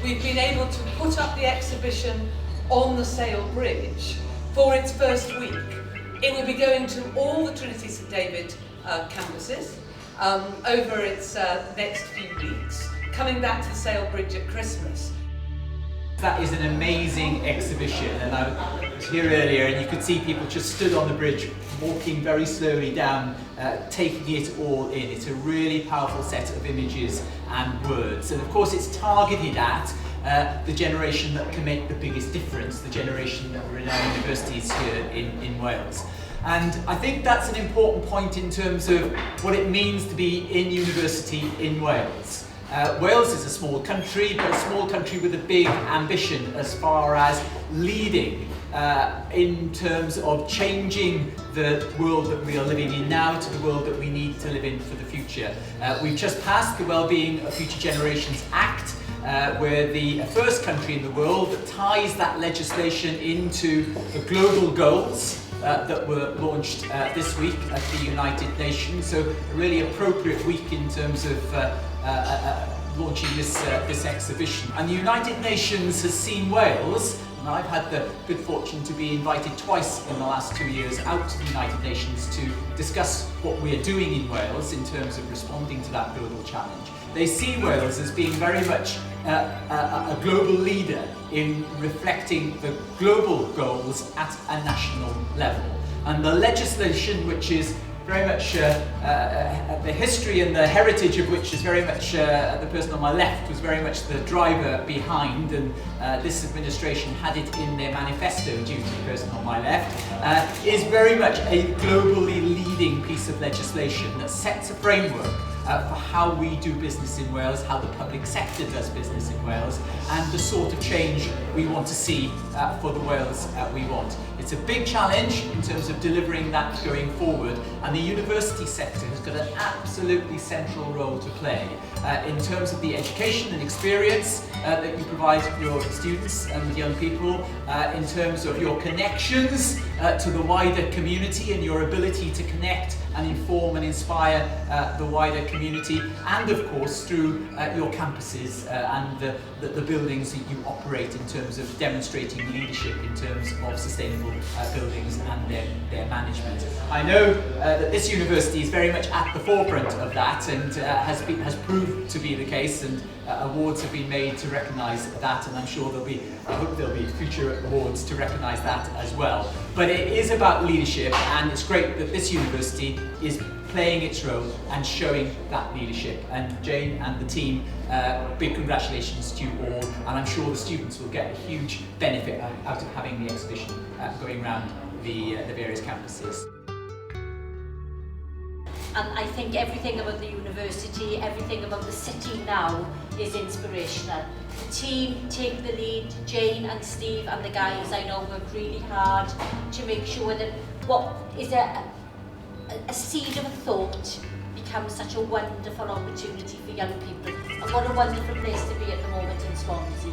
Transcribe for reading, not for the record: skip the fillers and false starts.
we've been able to put up the exhibition on the Sale Bridge for its first week. It will be going to all the Trinity St David campuses over its next few weeks, coming back to the Sale Bridge at Christmas. That is an amazing exhibition, and I was here earlier and you could see people just stood on the bridge walking very slowly down, taking it all in. It's a really powerful set of images and words, and of course it's targeted at the generation that can make the biggest difference, the generation that are in our universities here in Wales. And I think that's an important point in terms of what it means to be in university in Wales. Wales is a small country, but a small country with a big ambition as far as leading in terms of changing the world that we are living in now to the world that we need to live in for the future. We've just passed the Wellbeing of Future Generations Act, we're the first country in the world that ties that legislation into the global goals that were launched this week at the United Nations. So a really appropriate week in terms of launching this exhibition. And the United Nations has seen Wales, and I've had the good fortune to be invited twice in the last 2 years out to the United Nations to discuss what we're doing in Wales in terms of responding to that global challenge. They see Wales as being very much a global leader in reflecting the global goals at a national level. And the legislation, which is very much the history and the heritage of which is very much, the person on my left was very much the driver behind, and this administration had it in their manifesto due to the person on my left, is very much a globally leading piece of legislation that sets a framework for how we do business in Wales, how the public sector does business in Wales, and the sort of change we want to see for the Wales we want. It's a big challenge in terms of delivering that going forward, and the university sector has got an absolutely central role to play in terms of the education and experience that you provide your students and young people, in terms of your connections to the wider community and your ability to connect and inform and inspire the wider community, and of course through your campuses and the buildings that you operate in terms of demonstrating leadership in terms of sustainable buildings and their management. I know that this university is very much at the forefront of that, and has proved to be the case, and awards have been made to recognise that, and I'm sure I hope there'll be future awards to recognise that as well. But it is about leadership, and it's great that this university is playing its role and showing that leadership. And Jane and the team, big congratulations to you all, and I'm sure the students will get a huge benefit out of having the exhibition going around the various campuses. And I think everything about the university, everything about the city now is inspirational. The team take the lead. Jane and Steve and the guys I know work really hard to make sure that what is a seed of a thought becomes such a wonderful opportunity for young people. And what a wonderful place to be at the moment in Swansea.